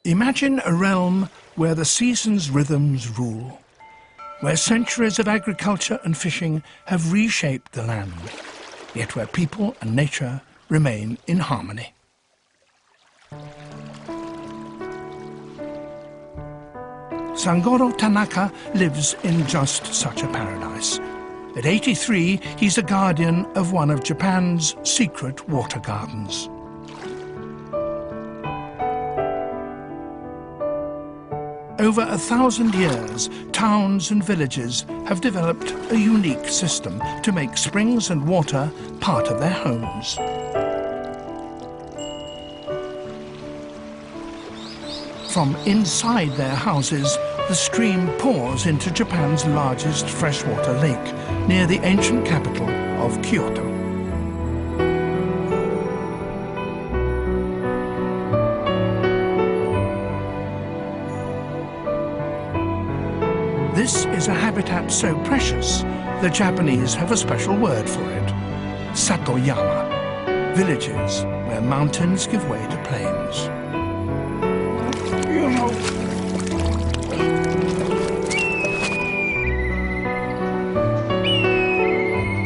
Imagine a realm where the seasons' rhythms rule, where centuries of agriculture and fishing have reshaped the land, yet where people and nature remain in harmony. Sangoro Tanaka lives in just such a paradise. At 83, he's a guardian of one of Japan's secret water gardens. Over 1,000 years, towns and villages have developed a unique system to make springs and water part of their homes. From inside their houses, the stream pours into Japan's largest freshwater lake, near the ancient capital of Kyoto. This is a habitat so precious, the Japanese have a special word for it: Satoyama, villages where mountains give way to plains.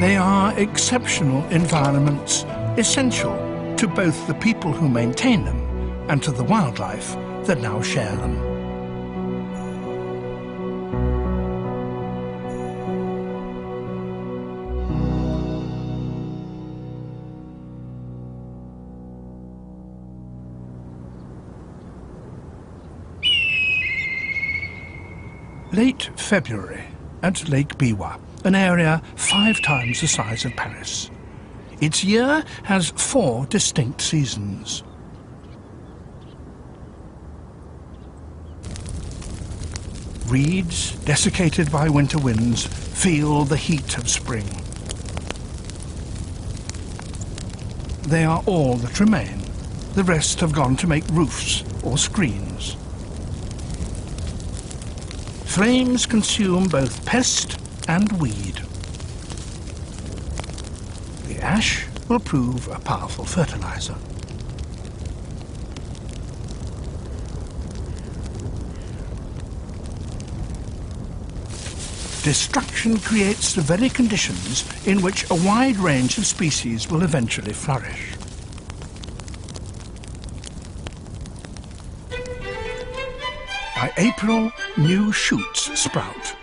They are exceptional environments, essential to both the people who maintain them and to the wildlife that now share them. Late February at Lake Biwa, an area 5 times the size of Paris. Its year has 4 distinct seasons. Reeds, desiccated by winter winds, feel the heat of spring. They are all that remain. The rest have gone to make roofs or screens. Flames consume both pest and weed. The ash will prove a powerful fertilizer. Destruction creates the very conditions in which a wide range of species will eventually flourish. By April, new shoots sprout.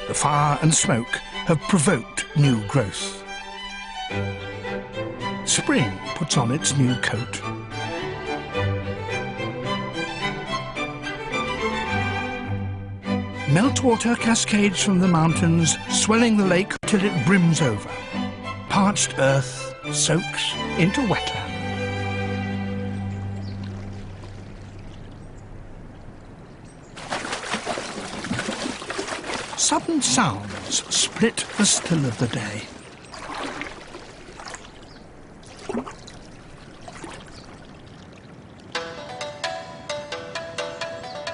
The fire and smoke have provoked new growth. Spring puts on its new coat. Meltwater cascades from the mountains, swelling the lake till it brims over. Parched earth soaks into wetland. Sudden sounds split the still of the day.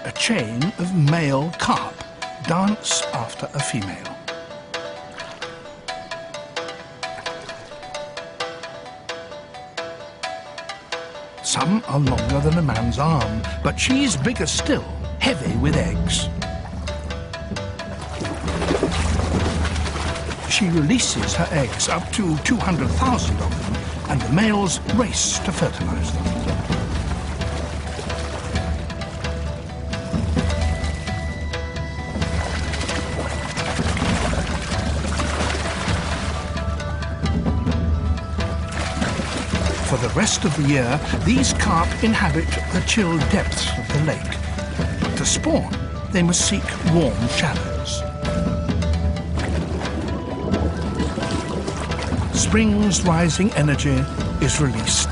A chain of male carp dance after a female. Some are longer than a man's arm, but she's bigger still, heavy with eggs. She releases her eggs, up to 200,000 of them, and the males race to fertilize them. For the rest of the year, these carp inhabit the chill depths of the lake. But to spawn, they must seek warm shallows. Spring's rising energy is released.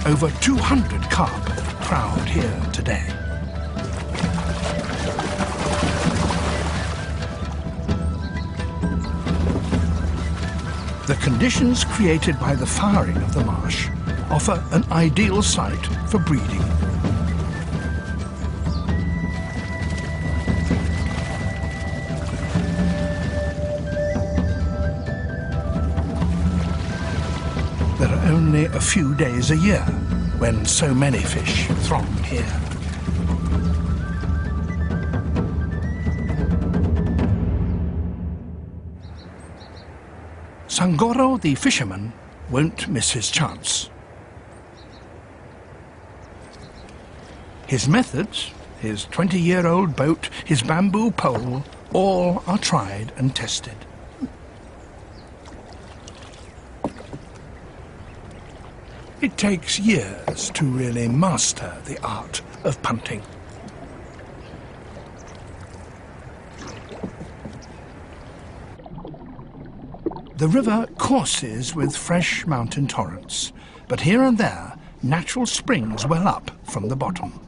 Over 200 carp crowd here today. The conditions created by the firing of the marsh offer an ideal site for breeding. There are only only a few days a year, when so many fish throng here. Sangoro, the fisherman, won't miss his chance. His methods, his 20-year-old boat, his bamboo pole, all are tried and tested. It takes years to really master the art of punting. The river courses with fresh mountain torrents, but here and there natural springs well up from the bottom.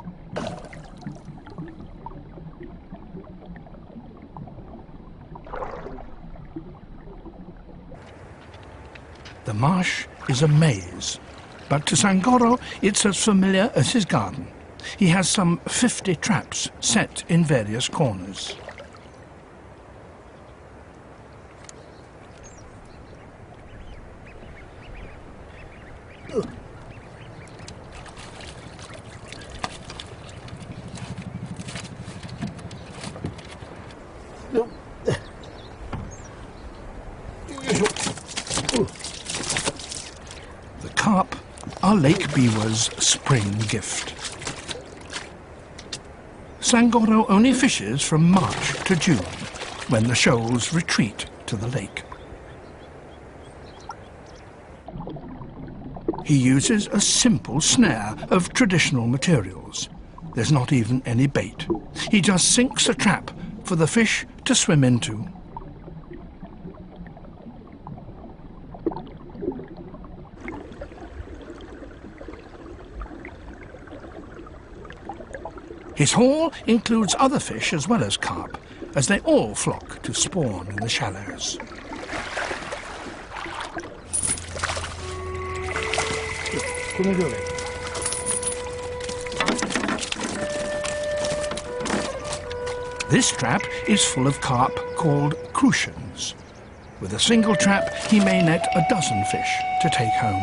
The marsh is a maze, but to Sangoro it's as familiar as his garden. He has some 50 traps set in various corners. The carp are Lake Biwa's spring gift. Sangoro only fishes from March to June, when the shoals retreat to the lake. He uses a simple snare of traditional materials. There's not even any bait. He just sinks a trap for the fish to swim into. His haul includes other fish as well as carp, as they all flock to spawn in the shallows. This trap is full of carp called crucians. With a single trap, he may net a dozen fish to take home.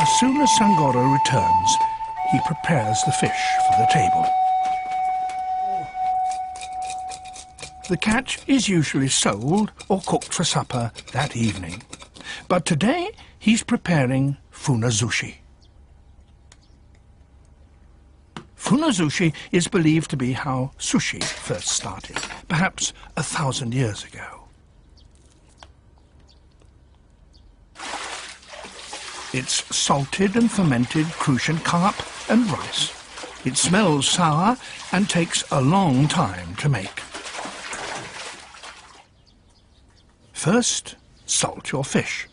As soon as Sangoro returns, he prepares the fish for the table. The catch is usually sold or cooked for supper that evening. But today he's preparing funazushi. Funazushi is believed to be how sushi first started, perhaps 1,000 years ago. It's salted and fermented crucian carp and rice. It smells sour and takes a long time to make. First, salt your fish.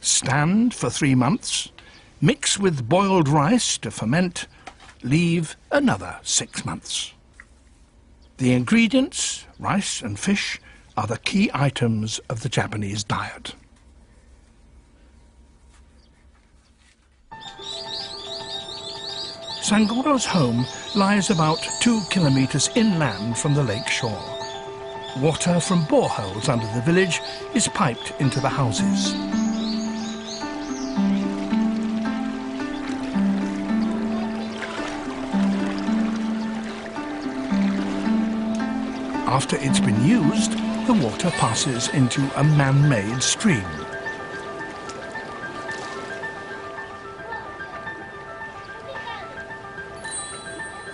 Stand for 3 months. Mix with boiled rice to ferment. Leave another 6 months. The ingredients, rice and fish, are the key items of the Japanese diet. Sangoro's home lies about 2 kilometers inland from the lake shore. Water from boreholes under the village is piped into the houses. After it's been used, the water passes into a man-made stream.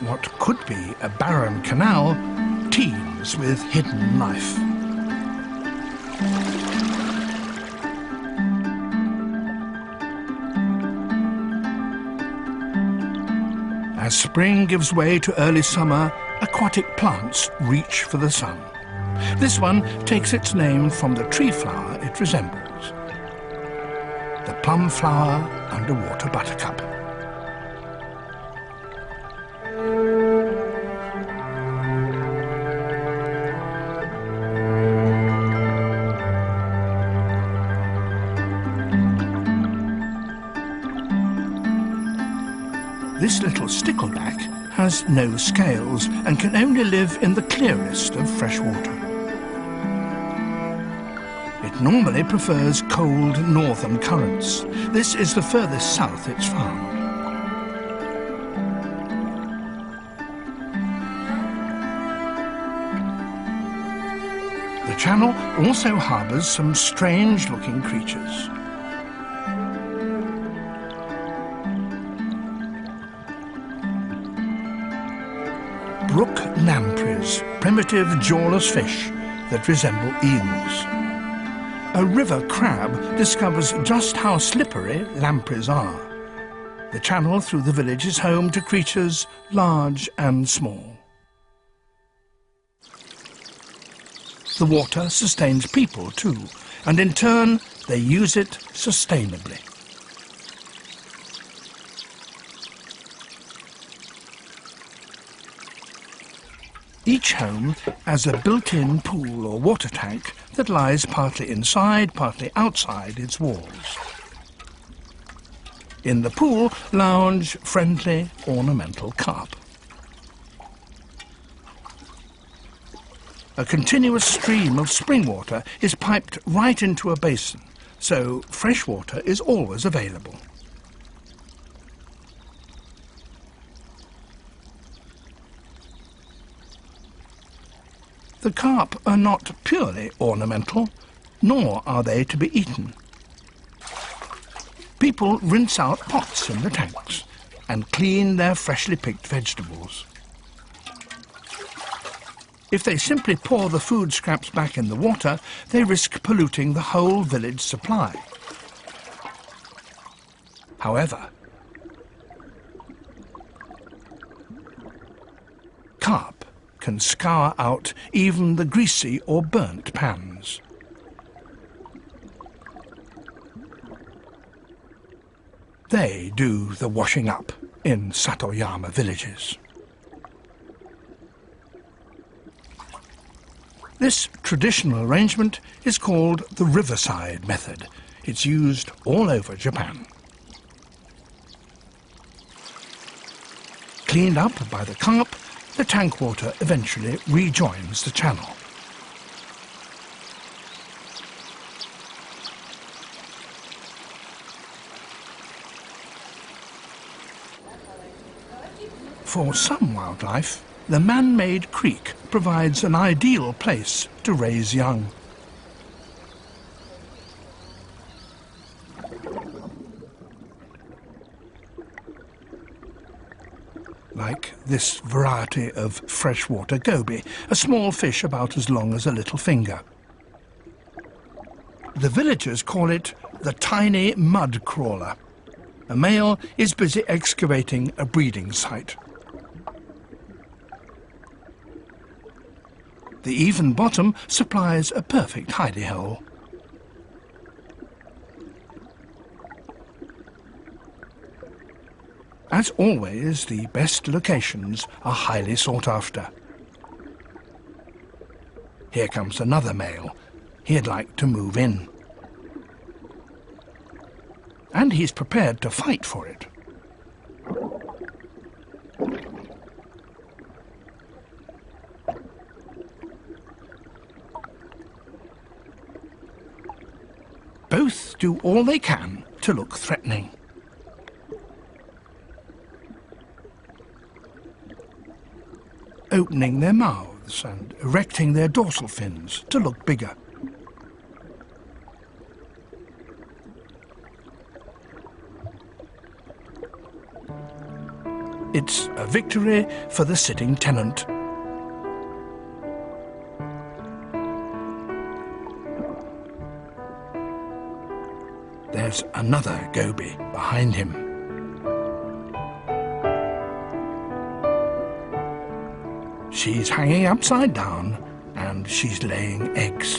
What could be a barren canal teems with hidden life. As spring gives way to early summer, aquatic plants reach for the sun. This one takes its name from the tree flower it resembles, the plum flower underwater buttercup. This little stickleback has no scales and can only live in the clearest of fresh water. It normally prefers cold northern currents. This is the furthest south it's found. The channel also harbours some strange-looking creatures. Brook lampreys, primitive jawless fish that resemble eels. A river crab discovers just how slippery lampreys are. The channel through the village is home to creatures large and small. The water sustains people too, and in turn they use it sustainably. Each home has a built-in pool or water tank that lies partly inside, partly outside its walls. In the pool lounge friendly, ornamental carp. A continuous stream of spring water is piped right into a basin, so fresh water is always available. The carp are not purely ornamental, nor are they to be eaten. People rinse out pots in the tanks and clean their freshly picked vegetables. If they simply pour the food scraps back in the water, they risk polluting the whole village supply. However, carp can scour out even the greasy or burnt pans. They do the washing up in Satoyama villages. This traditional arrangement is called the riverside method. It's used all over Japan. Cleaned up by the carp, the tank water eventually rejoins the channel. For some wildlife, the man-made creek provides an ideal place to raise young. Like this variety of freshwater goby, a small fish about as long as a little finger. The villagers call it the tiny mud crawler. A male is busy excavating a breeding site. The even bottom supplies a perfect hidey hole. As always, the best locations are highly sought after. Here comes another male. He'd like to move in. And he's prepared to fight for it. Both do all they can to look threatening. Opening their mouths and erecting their dorsal fins to look bigger. It's a victory for the sitting tenant. There's another goby behind him. She's hanging upside down and she's laying eggs.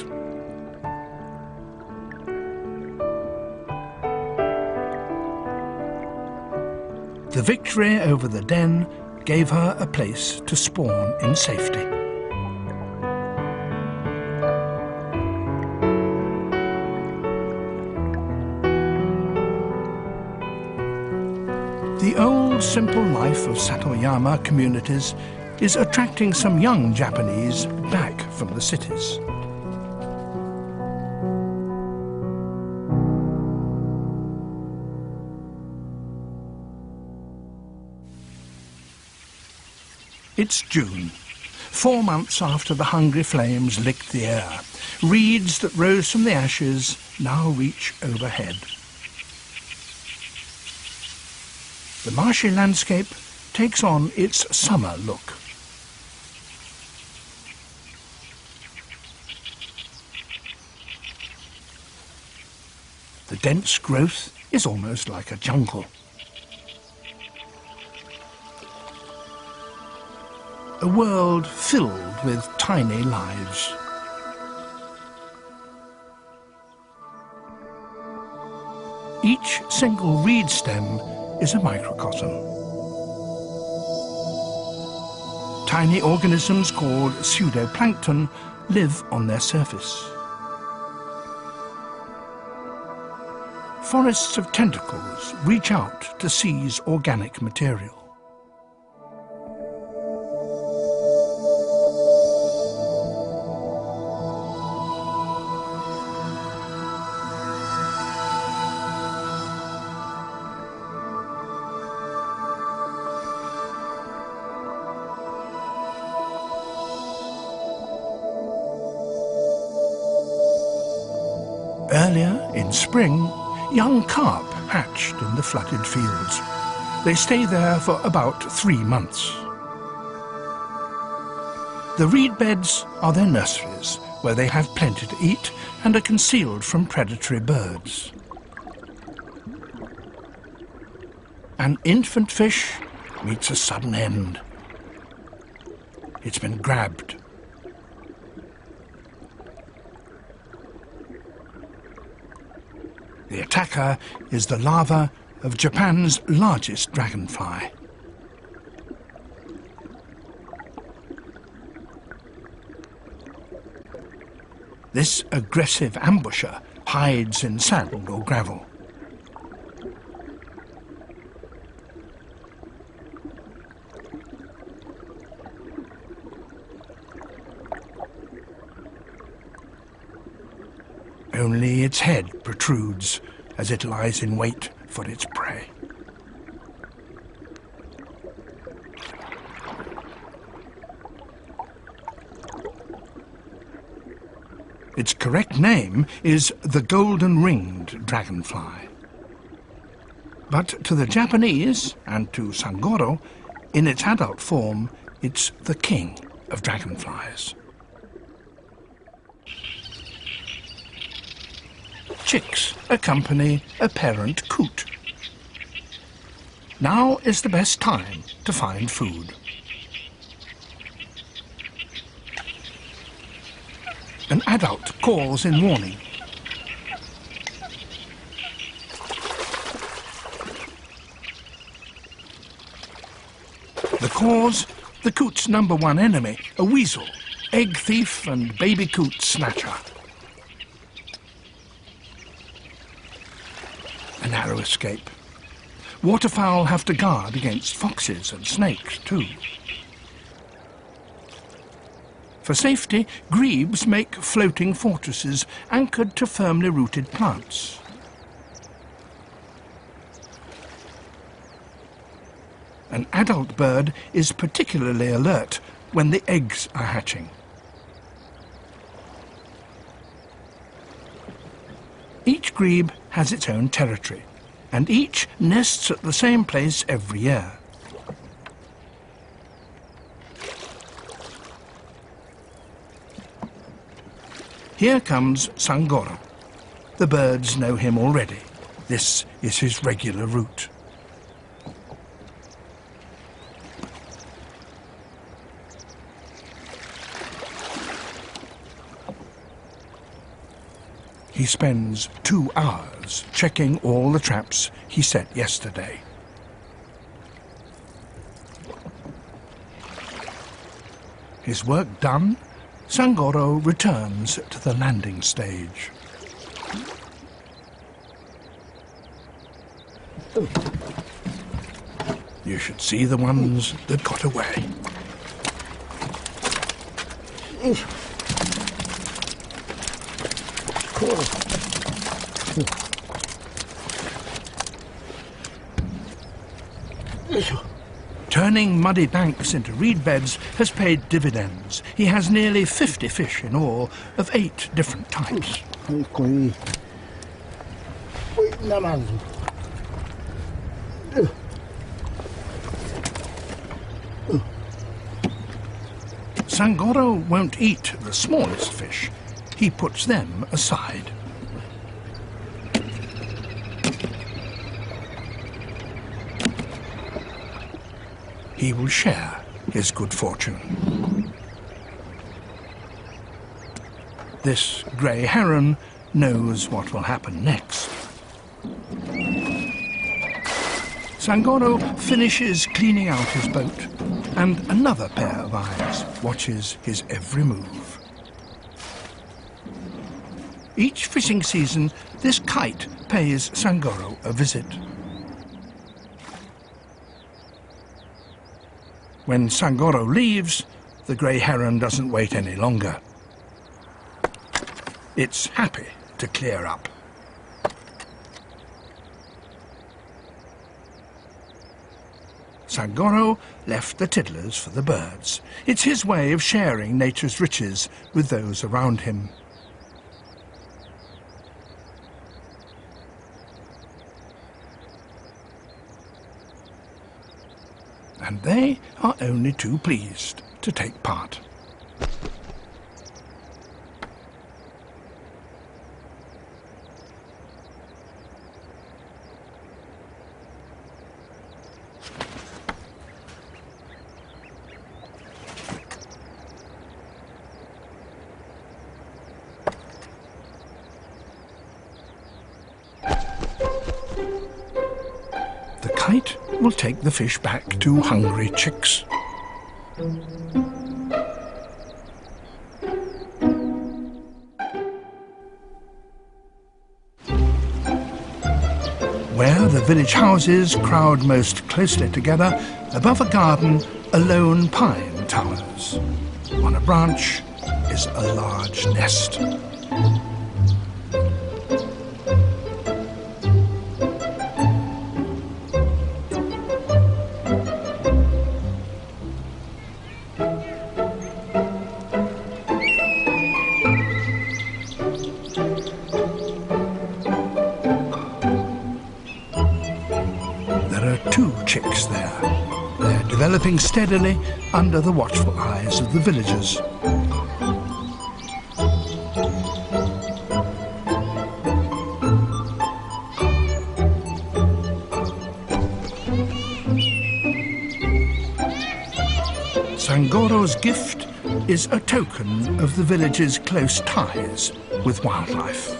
The victory over the den gave her a place to spawn in safety. The old, simple life of Satoyama communities is attracting some young Japanese back from the cities. It's June, 4 months after the hungry flames licked the air. Reeds that rose from the ashes now reach overhead. The marshy landscape takes on its summer look. The dense growth is almost like a jungle. A world filled with tiny lives. Each single reed stem is a microcosm. Tiny organisms called pseudoplankton live on their surface. Forests of tentacles reach out to seize organic material. Earlier, in spring, young carp hatched in the flooded fields. They stay there for about 3 months. The reed beds are their nurseries, where they have plenty to eat and are concealed from predatory birds. An infant fish meets a sudden end. It's been grabbed. The attacker is the larva of Japan's largest dragonfly. This aggressive ambusher hides in sand or gravel. Only its head protrudes as it lies in wait for its prey. Its correct name is the golden-ringed dragonfly. But to the Japanese, and to Sangoro, in its adult form, it's the king of dragonflies. Chicks accompany a parent coot. Now is the best time to find food. An adult calls in warning. The cause, the coot's #1 enemy, a weasel, egg thief and baby coot snatcher. A narrow escape. Waterfowl have to guard against foxes and snakes too. For safety, grebes make floating fortresses anchored to firmly rooted plants. An adult bird is particularly alert when the eggs are hatching. Each grebe has its own territory, and each nests at the same place every year. Here comes Sangoro. The birds know him already. This is his regular route. He spends 2 hours checking all the traps he set yesterday. His work done, Sangoro returns to the landing stage. You should see the ones that got away. Turning muddy banks into reed beds has paid dividends. He has nearly 50 fish in all, of 8 different types. Sangoro won't eat the smallest fish. He puts them aside. He will share his good fortune. This grey heron knows what will happen next. Sangoro finishes cleaning out his boat, and another pair of eyes watches his every move. Each fishing season, this kite pays Sangoro a visit. When Sangoro leaves, the grey heron doesn't wait any longer. It's happy to clear up. Sangoro left the tiddlers for the birds. It's his way of sharing nature's riches with those around him. And they are only too pleased to take part. The kite will take the fish back to hungry chicks. Where the village houses crowd most closely together, above a garden, a lone pine towers. On a branch is a large nest. There are 2 chicks there. They're developing steadily under the watchful eyes of the villagers. Sangoro's gift is a token of the village's close ties with wildlife.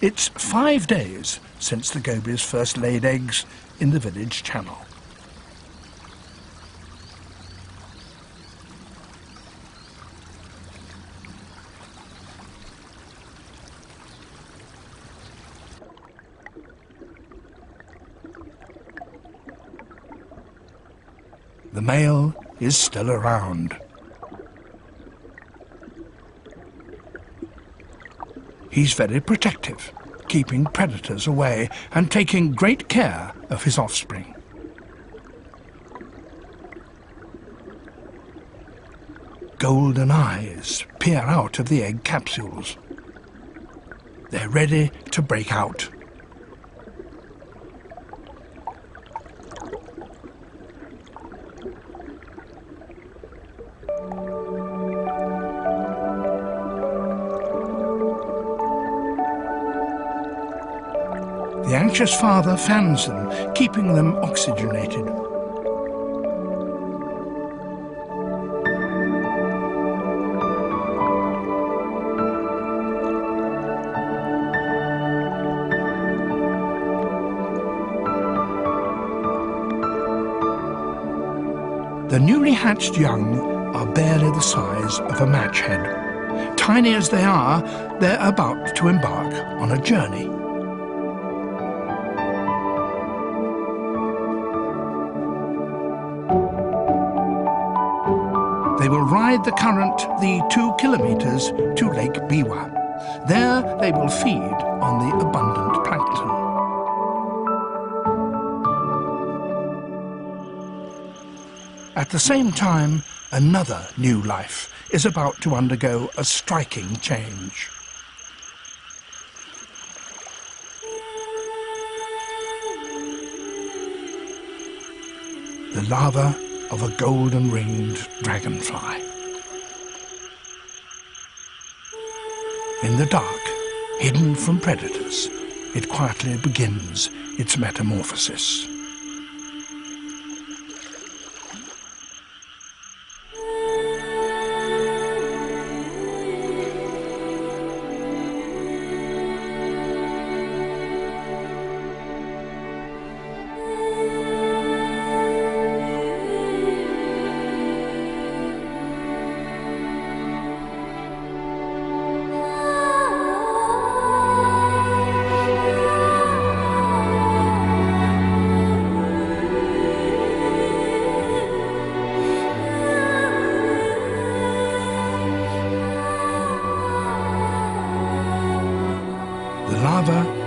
It's 5 days since the gobies first laid eggs in the village channel. The male is still around. He's very protective, keeping predators away and taking great care of his offspring. Golden eyes peer out of the egg capsules. They're ready to break out. The anxious father fans them, keeping them oxygenated. The newly hatched young are barely the size of a match head. Tiny as they are, they're about to embark on a journey. They will ride the current the 2 kilometers to Lake Biwa. There they will feed on the abundant plankton. At the same time, another new life is about to undergo a striking change. The larva of a golden-ringed dragonfly. In the dark, hidden from predators, it quietly begins its metamorphosis.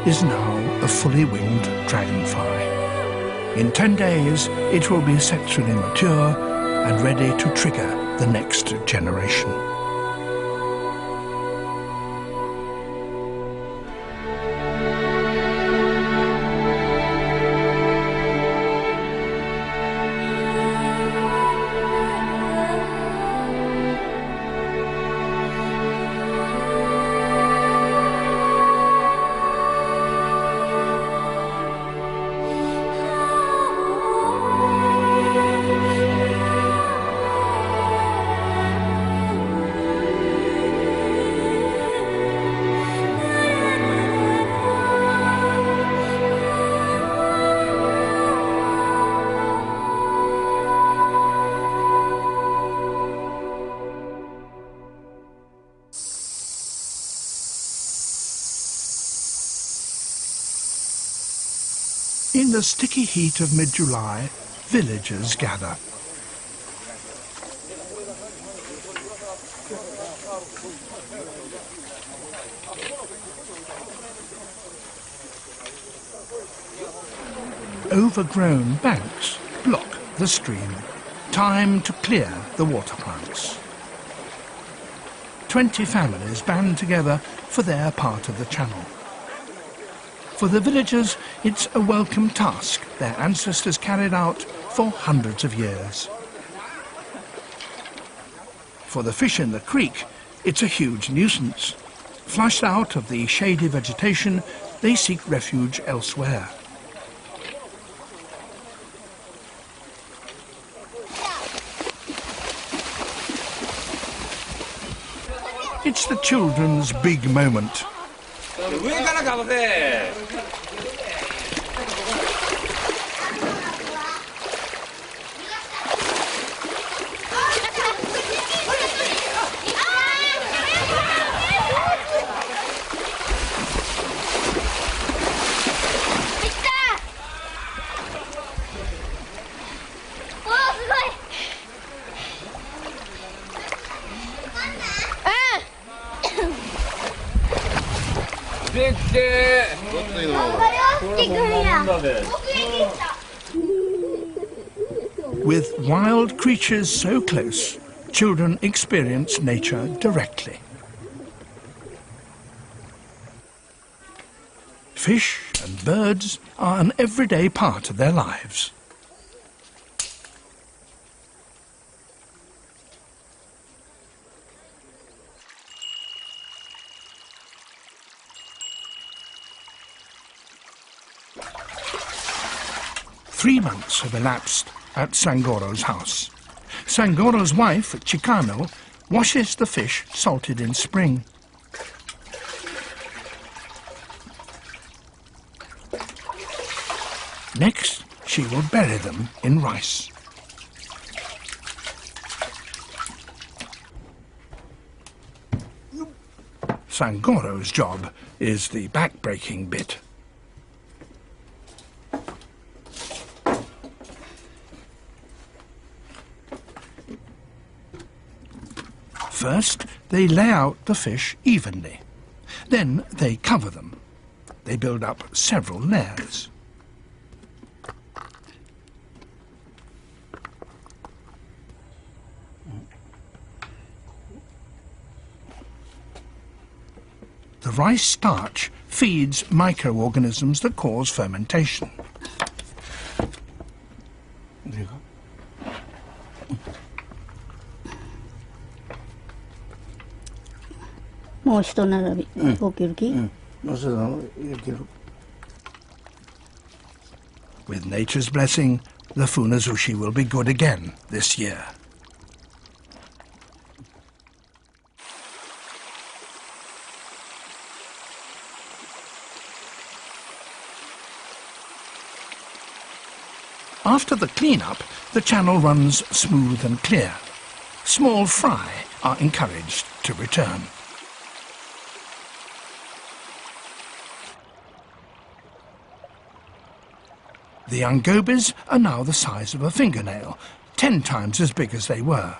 Is now a fully winged dragonfly. In 10 days, it will be sexually mature and ready to trigger the next generation. In the sticky heat of mid-July, villagers gather. Overgrown banks block the stream. Time to clear the water plants. 20 families band together for their part of the channel. For the villagers, it's a welcome task their ancestors carried out for hundreds of years. For the fish in the creek, it's a huge nuisance. Flushed out of the shady vegetation, they seek refuge elsewhere. It's the children's big moment. With wild creatures so close, children experience nature directly. Fish and birds are an everyday part of their lives. 3 months have elapsed at Sangoro's house. Sangoro's wife, Chikano, washes the fish salted in spring. Next, she will bury them in rice. Sangoro's job is the back-breaking bit. First, they lay out the fish evenly. Then they cover them. They build up several layers. The rice starch feeds microorganisms that cause fermentation. With nature's blessing, the funazushi will be good again this year. After the clean-up, the channel runs smooth and clear. Small fry are encouraged to return. The young gobies are now the size of a fingernail, 10 times as big as they were.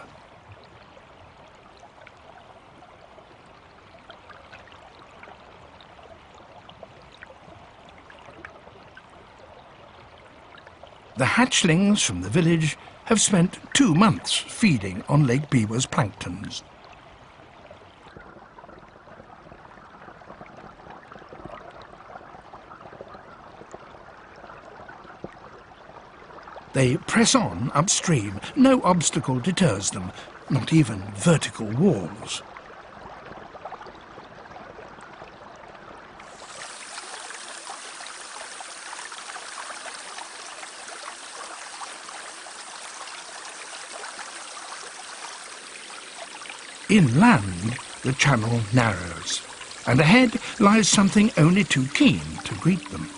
The hatchlings from the village have spent 2 months feeding on Lake Biwa's planktons. They press on upstream. No obstacle deters them, not even vertical walls. Inland, the channel narrows, and ahead lies something only too keen to greet them.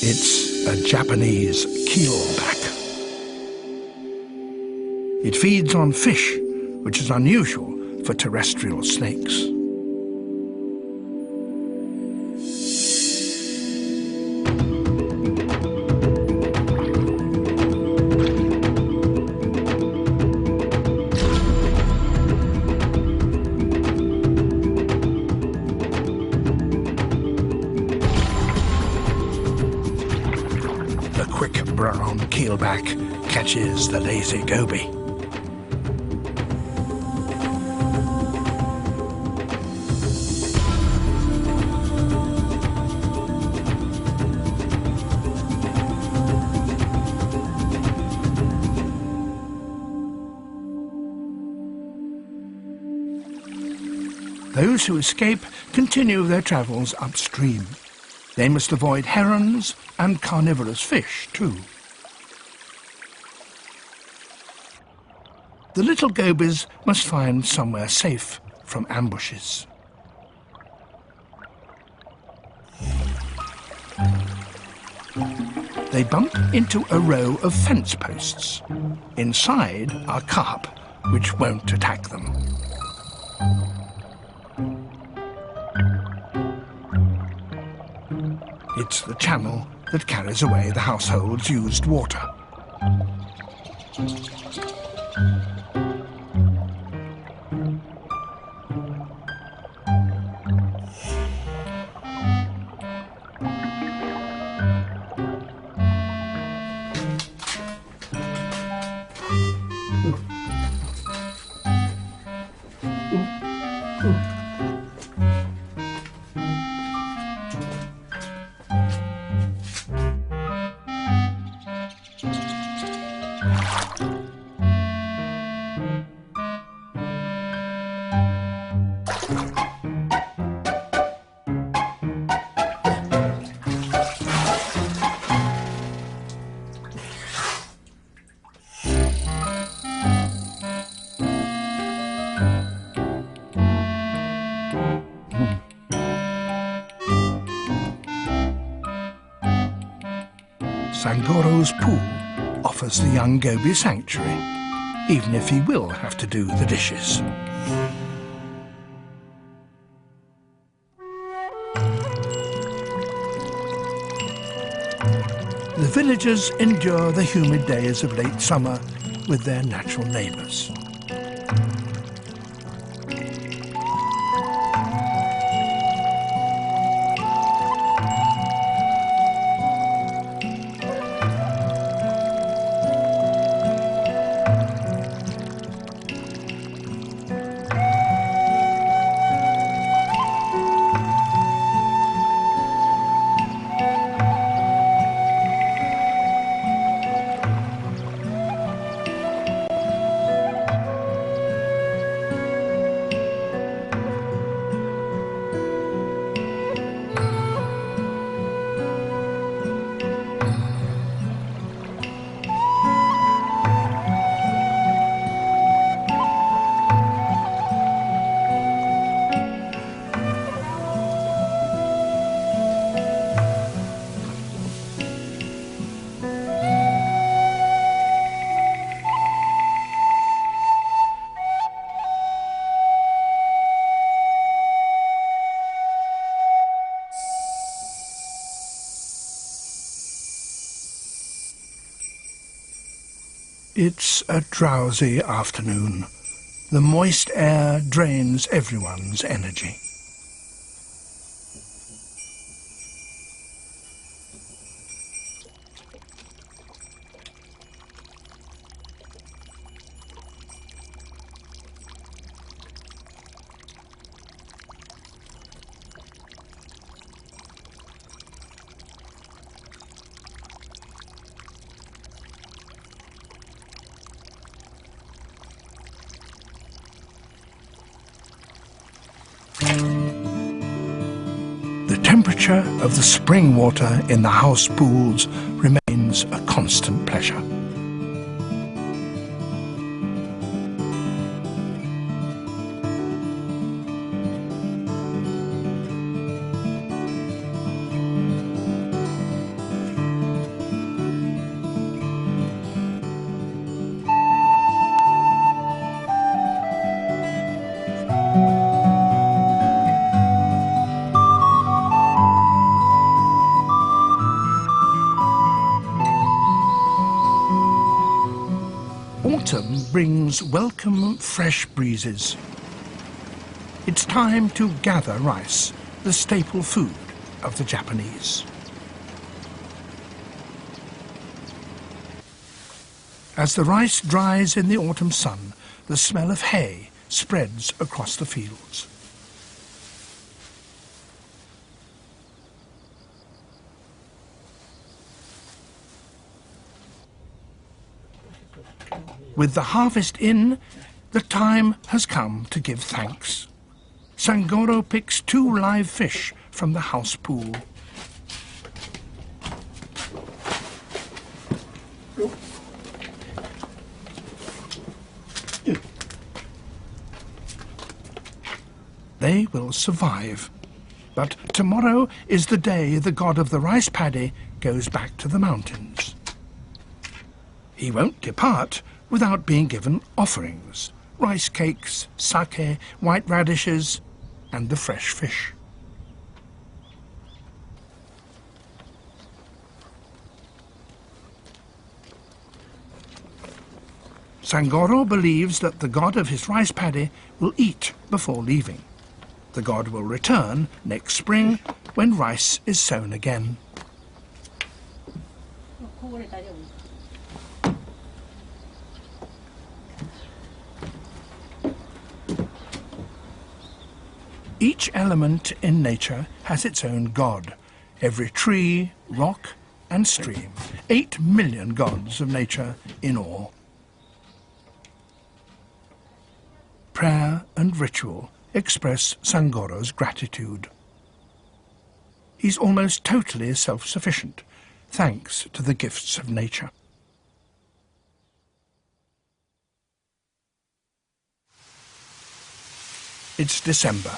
It's a Japanese keelback. It feeds on fish, which is unusual for terrestrial snakes. Brown keelback catches the lazy goby. Those who escape continue their travels upstream. They must avoid herons and carnivorous fish, too. The little gobies must find somewhere safe from ambushes. They bump into a row of fence posts. Inside are carp, which won't attack them. It's the channel that carries away the household's used water. Sangoro's pool offers the young goby sanctuary, even if he will have to do the dishes. The villagers endure the humid days of late summer with their natural neighbours. It's a drowsy afternoon. The moist air drains everyone's energy. The temperature of the spring water in the house pools remains a constant pleasure. Autumn brings welcome fresh breezes. It's time to gather rice, the staple food of the Japanese. As the rice dries in the autumn sun, the smell of hay spreads across the fields. With the harvest in, the time has come to give thanks. Sangoro picks 2 live fish from the house pool. They will survive. But tomorrow is the day the god of the rice paddy goes back to the mountains. He won't depart without being given offerings: rice cakes, sake, white radishes, and the fresh fish. Sangoro believes that the god of his rice paddy will eat before leaving. The god will return next spring when rice is sown again. Each element in nature has its own god. Every tree, rock, and stream. 8 million gods of nature in all. Prayer and and ritual express Sangoro's gratitude. He's almost totally self-sufficient, thanks to the gifts of nature. It's December.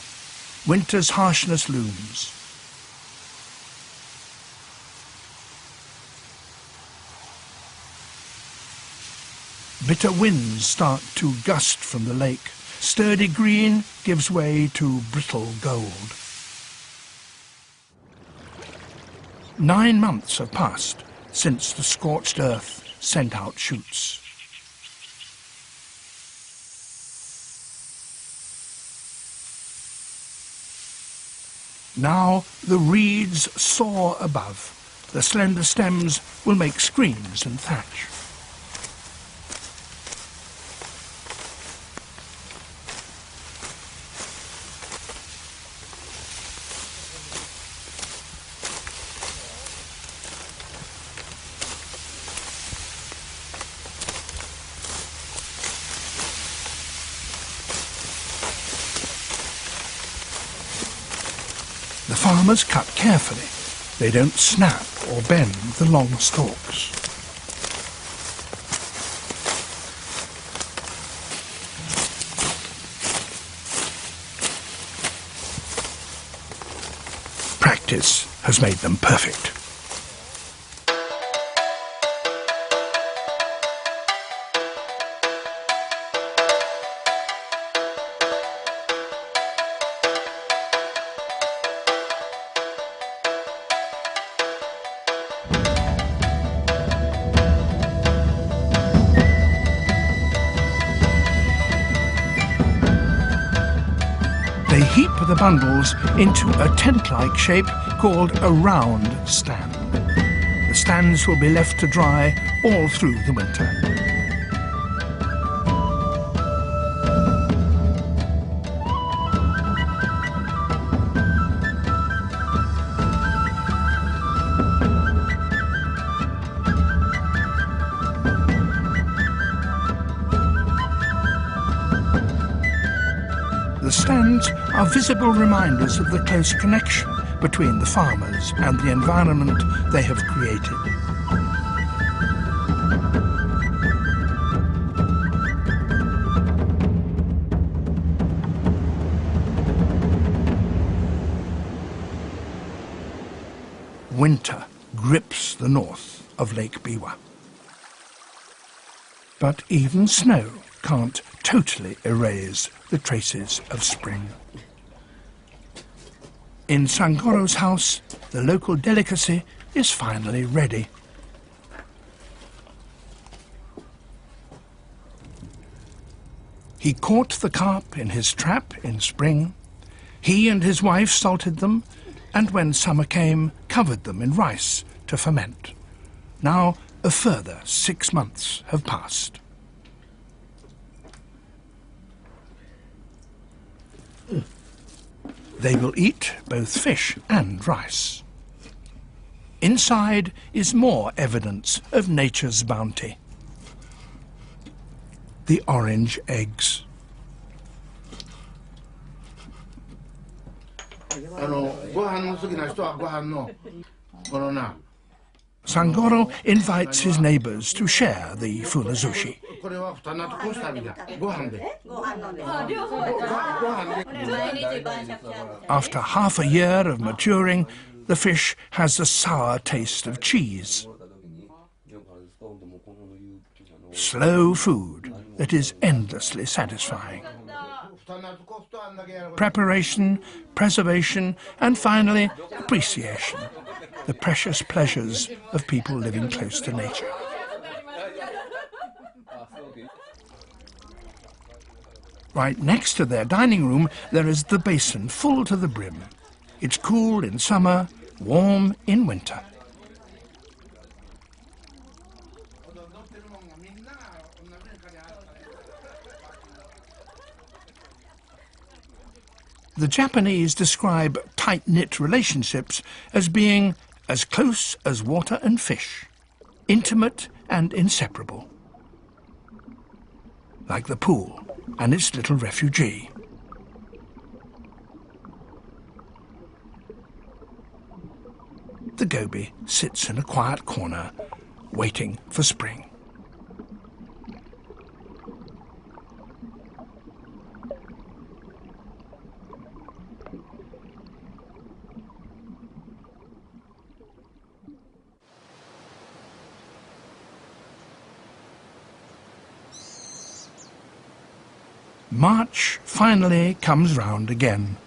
Winter's harshness looms. Bitter winds start to gust from the lake. Sturdy green gives way to brittle gold. 9 months have passed since the scorched earth sent out shoots. Now the reeds soar above. The slender stems will make screens and thatch. The farmers cut carefully. They don't snap or bend the long stalks. Practice has made them perfect. They heap the bundles into a tent-like shape called a round stand. The stands will be left to dry all through the winter. The stands are visible reminders of the close connection between the farmers and the environment they have created. Winter grips the north of Lake Biwa. But even snow can't totally erase the traces of spring. In Sangoro's house, the local delicacy is finally ready. He caught the carp in his trap in spring. He and his wife salted them, and when summer came, covered them in rice to ferment. Now a further 6 months have passed. They will eat both fish and rice. Inside is more evidence of nature's bounty. The orange eggs. Sangoro invites his neighbors to share the funazushi. After half a year of maturing, the fish has the sour taste of cheese. Slow food that is endlessly satisfying. Preparation, preservation, and finally, appreciation. The precious pleasures of people living close to nature. Right next to their dining room, there is the basin full to the brim. It's cool in summer, warm in winter. The Japanese describe tight-knit relationships as being as close as water and fish, intimate and inseparable. Like the pool and its little refugee, goby sits in a quiet corner, waiting for spring. March finally comes round again.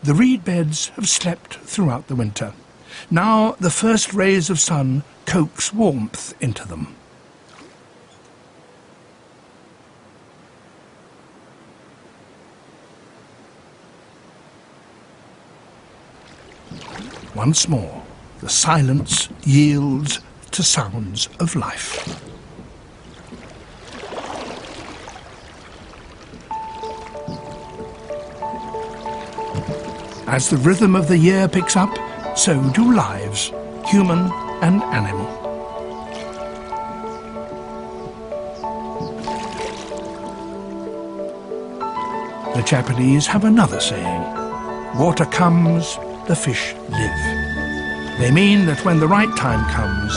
The reed beds have slept throughout the winter. Now the first rays of sun coax warmth into them. Once more, the silence yields to sounds of life. As the rhythm of the year picks up, so do lives, human and animal. The Japanese have another saying: water comes, the fish live. They mean that when the right time comes,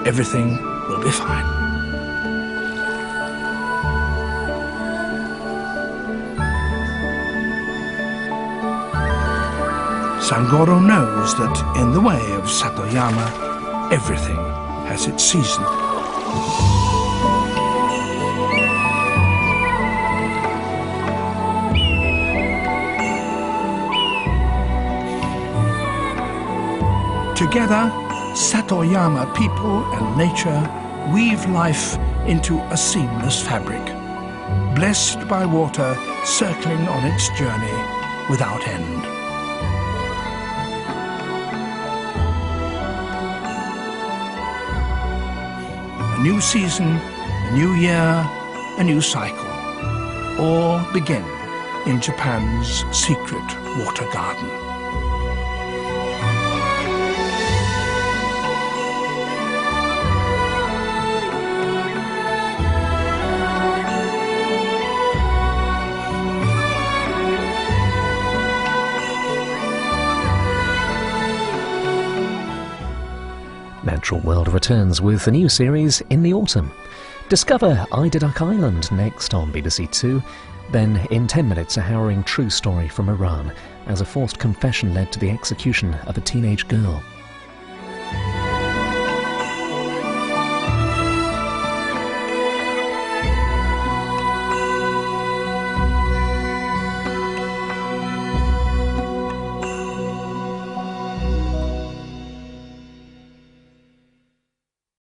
everything will be fine. Sangoro knows that in the way of Satoyama, everything has its season. Together, Satoyama people and nature weave life into a seamless fabric, blessed by water circling on its journey without end. A new season, a new year, a new cycle, all begin in Japan's secret water garden. Natural World returns with a new series in the autumn. Discover Eiderduck Island next on BBC Two. Then, in 10 minutes, a harrowing true story from Iran as a forced confession led to the execution of a teenage girl.